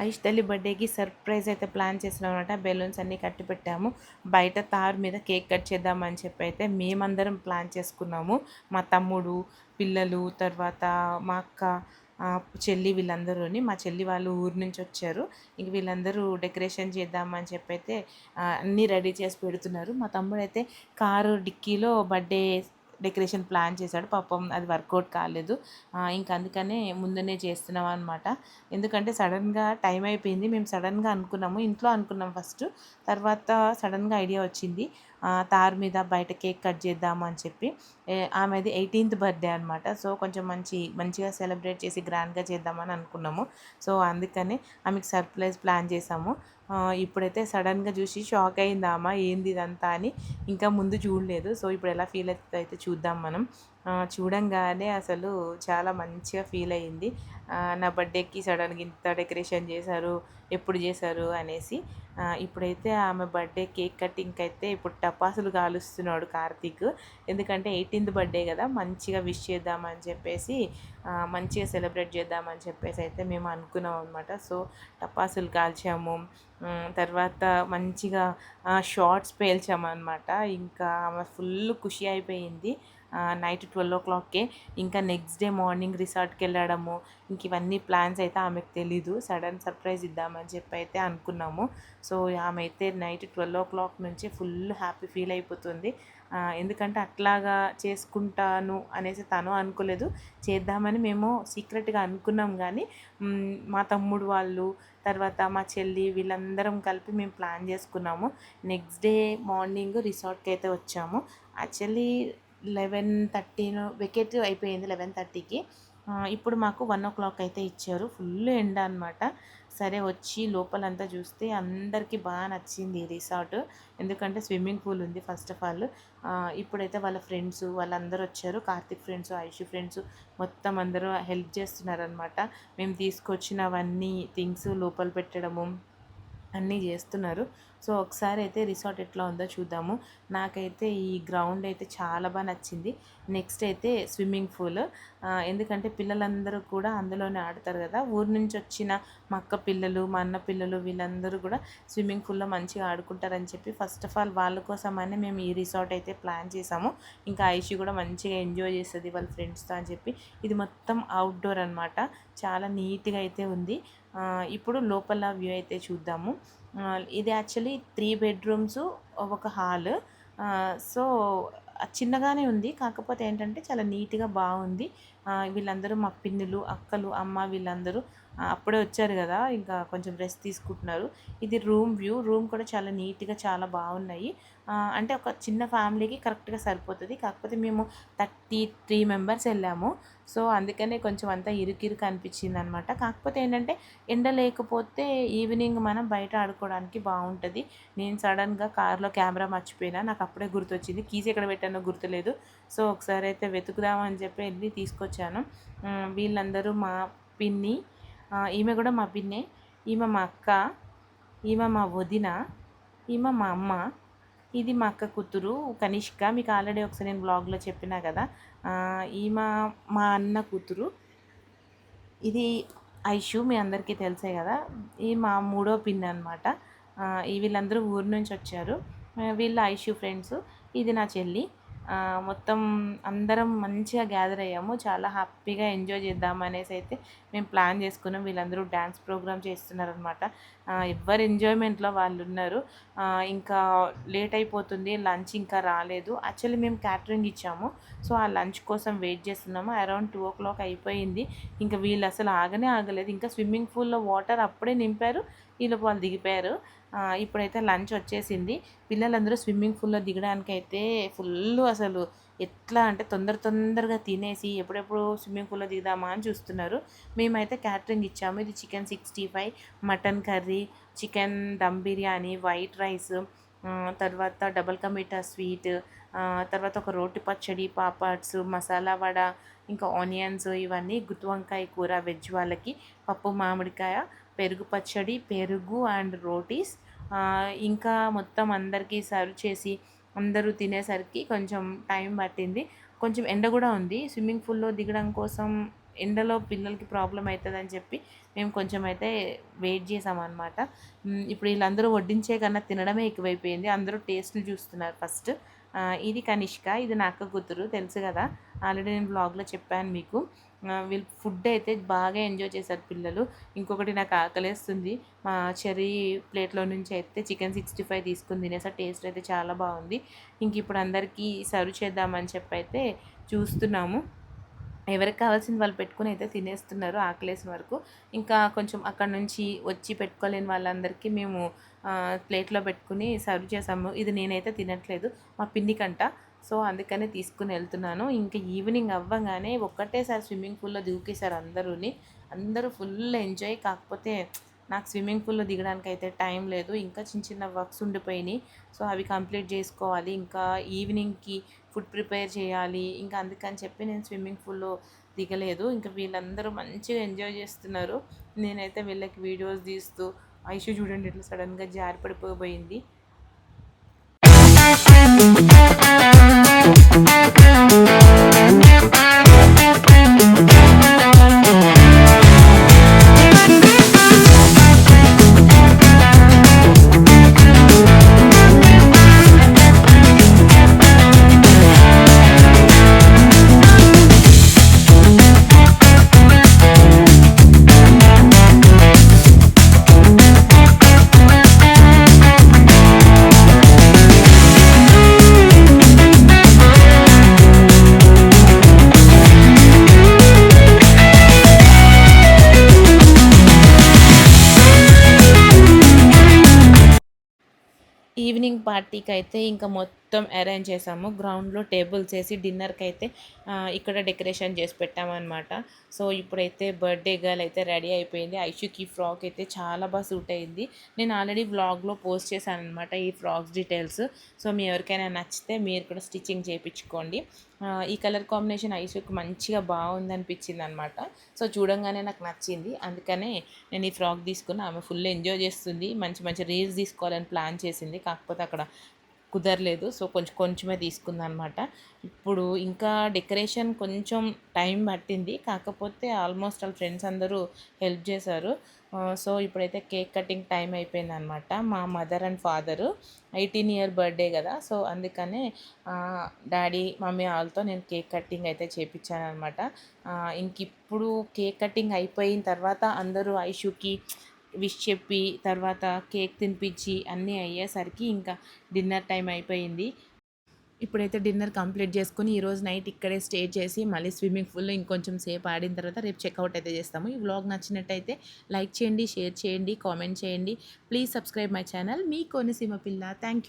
ఐష్ తల్లి బర్త్డేకి సర్ప్రైజ్ అయితే ప్లాన్ చేసినాం అనమాట. బెలూన్స్ అన్నీ కట్టి పెట్టాము. బయట తారు మీద కేక్ కట్ చేద్దామని చెప్పి అయితే మేమందరం ప్లాన్ చేసుకున్నాము. మా తమ్ముడు, పిల్లలు, తర్వాత మా అక్క, చెల్లి వీళ్ళందరూని. మా చెల్లి వాళ్ళు ఊరు నుంచి వచ్చారు. ఇంక వీళ్ళందరూ డెకరేషన్ చేద్దామని చెప్పి అయితే అన్నీ రెడీ చేసి పెడుతున్నారు. మా తమ్ముడైతే కారు డిక్కీలో బర్త్డే డెకరేషన్ ప్లాన్ చేశాడు. పాపం అది వర్కౌట్ కాలేదు. ఇంక అందుకనే ముందునే చేస్తున్నాం అనమాట. ఎందుకంటే సడన్గా టైం అయిపోయింది. మేము సడన్గా అనుకున్నాము, ఇంట్లో అనుకున్నాం ఫస్ట్. తర్వాత సడన్గా ఐడియా వచ్చింది, తారు మీద బయట కేక్ కట్ చేద్దాము అని చెప్పి. ఆమెది 18th బర్త్డే అనమాట. సో కొంచెం మంచిగా సెలబ్రేట్ చేసి గ్రాండ్గా చేద్దామని అనుకున్నాము. సో అందుకని ఆమెకి సర్ప్రైజ్ ప్లాన్ చేసాము. ఇప్పుడైతే సడన్గా చూసి షాక్ అయింది ఆమె, ఏంది ఇదంతా అని. ఇంకా ముందు చూడలేదు. సో ఇప్పుడు ఎలా ఫీల్ అవుతుందో అయితే చూద్దాం మనం. చూడంగానే అసలు చాలా మంచిగా ఫీల్ అయ్యింది. నా బర్త్డేకి సడన్గా ఇంత డెకరేషన్ చేశారు, ఎప్పుడు చేశారు అనేసి. ఇప్పుడైతే ఆమె బర్త్డే కేక్ కటింగ్కి అయితే ఇప్పుడు టపాసులు కాలుస్తున్నాడు కార్తీక్. ఎందుకంటే 18th బర్త్డే కదా, మంచిగా విష్ చేద్దామని చెప్పేసి, మంచిగా సెలబ్రేట్ చేద్దామని చెప్పేసి అయితే మేము అనుకున్నాం అనమాట. సో టపాసులు కాల్చాము. తర్వాత మంచిగా షార్ట్స్ పేల్చామన్నమాట. ఇంకా ఆమె ఫుల్ ఖుషి అయిపోయింది. నైట్ 12 o'clockకే ఇంకా నెక్స్ట్ డే మార్నింగ్ రిసార్ట్కి వెళ్ళడము, ఇంక ఇవన్నీ ప్లాన్స్ అయితే ఆమెకు తెలీదు. సడన్ సర్ప్రైజ్ ఇద్దామని చెప్పి అయితే అనుకున్నాము. సో ఆమె అయితే నైట్ 12 o'clock నుంచి ఫుల్ హ్యాపీ ఫీల్ అయిపోతుంది. ఎందుకంటే అట్లాగా చేసుకుంటాను అనేసి తను అనుకోలేదు. చేద్దామని మేము సీక్రెట్గా అనుకున్నాం కానీ మా తమ్ముడు వాళ్ళు, తర్వాత మా చెల్లి వీళ్ళందరం కలిపి మేము ప్లాన్ చేసుకున్నాము. నెక్స్ట్ డే మార్నింగ్ రిసార్ట్కి అయితే వచ్చాము. యాక్చువల్లీ 11:30 వెకేట్ అయిపోయింది 11:30కి. ఇప్పుడు మాకు 1 o'clock అయితే ఇచ్చారు. ఫుల్ ఎండ అనమాట. సరే వచ్చి లోపలంతా చూస్తే అందరికీ బాగా నచ్చింది ఈ రిసార్ట్. ఎందుకంటే స్విమ్మింగ్ పూల్ ఉంది ఫస్ట్ ఆఫ్ ఆల్. ఇప్పుడైతే వాళ్ళ ఫ్రెండ్స్ వాళ్ళందరూ వచ్చారు. కార్తిక్ ఫ్రెండ్స్, ఐషు ఫ్రెండ్స్ మొత్తం అందరూ హెల్ప్ చేస్తున్నారనమాట. మేము తీసుకొచ్చినవన్నీ థింగ్స్ లోపల పెట్టడము అన్నీ చేస్తున్నారు. సో ఒకసారి అయితే రిసార్ట్ ఎట్లా ఉందో చూద్దాము. నాకైతే ఈ గ్రౌండ్ అయితే చాలా బాగా నచ్చింది. నెక్స్ట్ అయితే స్విమ్మింగ్ పూల్. ఎందుకంటే పిల్లలందరూ కూడా అందులోనే ఆడతారు కదా. ఊరు నుంచి వచ్చిన మా అక్క పిల్లలు, మా అన్న పిల్లలు వీళ్ళందరూ కూడా స్విమ్మింగ్ పూల్లో మంచిగా ఆడుకుంటారని చెప్పి ఫస్ట్ ఆఫ్ ఆల్ వాళ్ళ కోసమని మేము ఈ రిసార్ట్ అయితే ప్లాన్ చేసాము. ఇంకా ఐషి కూడా మంచిగా ఎంజాయ్ చేస్తుంది వాళ్ళ ఫ్రెండ్స్తో అని చెప్పి. ఇది మొత్తం అవుట్డోర్ అనమాట. చాలా నీట్గా అయితే ఉంది. ఇప్పుడు లోపల వ్యూ అయితే చూద్దాము. ఇది యాక్చువల్లీ 3 bedrooms, ఒక హాల్. సో చిన్నగానే ఉంది, కాకపోతే ఏంటంటే చాలా నీట్గా బాగుంది. వీళ్ళందరూ మా పిన్నులు, అక్కలు, అమ్మ వీళ్ళందరూ అప్పుడే వచ్చారు కదా, ఇంకా కొంచెం రెస్ట్ తీసుకుంటున్నారు. ఇది రూమ్ వ్యూ. రూమ్ కూడా చాలా నీట్గా చాలా బాగున్నాయి. అంటే ఒక చిన్న ఫ్యామిలీకి కరెక్ట్గా సరిపోతుంది. కాకపోతే మేము 33 members వెళ్ళాము. సో అందుకనే కొంచెం అంతా ఇరుకిరుకు అనిపించింది అనమాట. కాకపోతే ఏంటంటే ఎండ లేకపోతే ఈవినింగ్ మనం బయట ఆడుకోవడానికి బాగుంటుంది. నేను సడన్గా కార్లో కెమెరా మర్చిపోయినా, నాకు అప్పుడే గుర్తొచ్చింది. కీస్ ఎక్కడ పెట్టానో గుర్తులేదు. సో ఒకసారి అయితే వెతుకుదామని చెప్పి వెళ్ళి తీసుకొచ్చాను. వీళ్ళందరూ మా పిన్ని, ఈమె కూడా మా పిన్నే, ఈమె మా అక్క, ఈమె మా వదిన, ఈమె మా అమ్మ, ఇది మా అక్క కూతురు కనిష్క. మీకు ఆల్రెడీ ఒకసారి నేను బ్లాగ్లో చెప్పినా కదా. ఈమె మా అన్న కూతురు. ఇది ఐషు, మీ అందరికీ తెలిసే కదా. ఈ మా మూడో పిన్ అనమాట. వీళ్ళందరూ ఊరు నుంచి వచ్చారు. వీళ్ళు ఐషు ఫ్రెండ్స్. ఇది నా చెల్లి. మొత్తం అందరం మంచిగా గ్యాదర్ అయ్యాము. చాలా హ్యాపీగా ఎంజాయ్ చేద్దాం అనేసి అయితే మేము ప్లాన్ చేసుకున్నాం. వీళ్ళందరూ డ్యాన్స్ ప్రోగ్రామ్ చేస్తున్నారనమాట. ఎవరి ఎంజాయ్మెంట్లో వాళ్ళు ఉన్నారు. ఇంకా లేట్ అయిపోతుంది, లంచ్ ఇంకా రాలేదు. యాక్చువల్లీ మేము క్యాటరింగ్ ఇచ్చాము. సో ఆ లంచ్ కోసం వెయిట్ చేస్తున్నాము. అరౌండ్ 2 o'clock అయిపోయింది. ఇంకా వీళ్ళు అసలు ఆగనే ఆగలేదు. ఇంకా స్విమ్మింగ్ పూల్లో వాటర్ అప్పుడే నింపారు, ఈలోపు వాళ్ళు దిగిపోయారు. ఇప్పుడైతే లంచ్ వచ్చేసింది. పిల్లలందరూ స్విమ్మింగ్ పూల్లో దిగడానికి అయితే ఫుల్ అసలు ఎట్లా అంటే తొందరగా తినేసి ఎప్పుడెప్పుడు స్విమ్మింగ్ పూల్లో దిగుదామా అని చూస్తున్నారు. మేమైతే క్యాటరింగ్ ఇచ్చాము. ఇది chicken 65, mutton curry, chicken dum biryani, white rice, తర్వాత డబల్ కా మీఠా స్వీట్, తర్వాత ఒక రోటి పచ్చడి, పాపడ్స్, మసాలా వడ, ఇంకా ఆనియన్స్, ఇవన్నీ గుత్తి వంకాయ కూర వెజ్ వాళ్ళకి, పప్పు మామిడికాయ, పెరుగు పచ్చడి, పెరుగు అండ్ రోటీస్. ఇంకా మొత్తం అందరికీ సర్వ్ చేసి అందరూ తినేసరికి కొంచెం టైం పట్టింది. కొంచెం ఎండ కూడా ఉంది. స్విమ్మింగ్ పూల్లో దిగడం కోసం ఎండలో పిల్లలకి ప్రాబ్లం అవుతుందని చెప్పి మేము కొంచెం అయితే వెయిట్ చేసామన్నమాట. ఇప్పుడు వీళ్ళందరూ వడ్డించే కన్నా తినడమే ఎక్కువైపోయింది. అందరూ టేస్ట్‌లు చూస్తున్నారు ఫస్ట్. ఇది కనిష్క, ఇది నా అక్క కూతురు తెలుసు కదా, ఆల్రెడీ నేను వ్లాగ్‌లో చెప్పాను మీకు. వీళ్ళు ఫుడ్ అయితే బాగా ఎంజాయ్ చేశారు పిల్లలు. ఇంకొకటి నాకు ఆకలేస్తుంది. మా చెర్రీ ప్లేట్‌లో నుంచి అయితే చికెన్ 65 తీసుకొని తినేసా. టేస్ట్ అయితే చాలా బాగుంది. ఇంక ఇప్పుడు అందరికీ సర్వ్ చేద్దామని చెప్పి అయితే చూస్తున్నాము. ఎవరికి కావాల్సింది వాళ్ళు పెట్టుకొని అయితే తినేస్తున్నారు ఆకలేసిన వరకు. ఇంకా కొంచెం అక్కడ నుంచి వచ్చి పెట్టుకోలేని వాళ్ళందరికీ మేము ప్లేట్లో పెట్టుకుని సర్వ్ చేసాము. ఇది నేనైతే తినట్లేదు, మా పిన్నికంట. సో అందుకనే తీసుకుని వెళ్తున్నాను. ఇంకా ఈవినింగ్ అవ్వగానే ఒక్కటేసారి స్విమ్మింగ్ పూల్లో దూకేశారు అందరూని. అందరూ ఫుల్ ఎంజాయ్. కాకపోతే నాకు స్విమ్మింగ్ పూల్లో దిగడానికి అయితే టైం లేదు, ఇంకా చిన్న చిన్న వర్క్స్ ఉండిపోయినాయి. సో అవి కంప్లీట్ చేసుకోవాలి. ఇంకా ఈవినింగ్కి ఫుడ్ ప్రిపేర్ చేయాలి. ఇంకా అందుకని చెప్పి నేను స్విమ్మింగ్ పూల్లో దిగలేదు. ఇంకా వీళ్ళందరూ మంచిగా ఎంజాయ్ చేస్తున్నారు. నేనైతే వీళ్ళకి వీడియోస్ తీస్తూ, ఐషు చూడండి ఇట్లా సడన్గా జారి పడిపోయింది. ఈవినింగ్ పార్టీకి అయితే ఇంకా మొత్తం అరేంజ్ చేసాము. గ్రౌండ్లో టేబుల్స్ వేసి డిన్నర్కి అయితే ఇక్కడ డెకరేషన్ చేసి పెట్టామన్నమాట. సో ఇప్పుడైతే బర్త్డే గర్ల్ అయితే రెడీ అయిపోయింది. ఐషుకి ఫ్రాక్ అయితే చాలా బాగా సూట్ అయింది. నేను ఆల్రెడీ వ్లాగ్లో పోస్ట్ చేశాను అనమాట ఈ ఫ్రాక్స్ డీటెయిల్స్. సో మీ ఎవరికైనా నచ్చితే మీరు కూడా స్టిచ్చింగ్ చేయించుకోండి. ఈ కలర్ కాంబినేషన్ ఐషుకి మంచిగా బాగుంది అనిపించింది అనమాట. సో చూడంగానే నాకు నచ్చింది, అందుకనే నేను ఈ ఫ్రాక్ తీసుకుని. ఆమె ఫుల్ ఎంజాయ్ చేస్తుంది. మంచి మంచి రీల్స్ తీసుకోవాలని ప్లాన్ చేసింది, కాకపోతే అక్కడ కుదరలేదు. సో కొంచెమే తీసుకుందనమాట. ఇప్పుడు ఇంకా డెకరేషన్ కొంచెం టైం పట్టింది, కాకపోతే ఆల్మోస్ట్ వాళ్ళ ఫ్రెండ్స్ అందరూ హెల్ప్ చేశారు. సో ఇప్పుడైతే కేక్ కటింగ్ టైం అయిపోయిందనమాట. మా mother and father 18 year birthday కదా, సో అందుకనే డాడీ మమ్మీ వాళ్ళతో నేను కేక్ కటింగ్ అయితే చేయించాను అనమాట. ఇంక ఇప్పుడు కేక్ కటింగ్ అయిపోయిన తర్వాత అందరూ ఐషుకి విష్ చెప్పి తర్వాత కేక్ తినిపించి అన్నీ అయ్యేసరికి ఇంకా డిన్నర్ టైం అయిపోయింది. ఇప్పుడైతే డిన్నర్ కంప్లీట్ చేసుకుని ఈరోజు నైట్ ఇక్కడే స్టే చేసి మళ్ళీ స్విమ్మింగ్ పూల్లో ఇంకొంచెం సేపు ఆడిన తర్వాత రేపు చెక్అవుట్ అయితే చేస్తాము. ఈ వ్లాగ్ నచ్చినట్టయితే లైక్ చేయండి, షేర్ చేయండి, కామెంట్ చేయండి. Please subscribe my channel. మీ కోనసీమ పిల్ల. Thank you.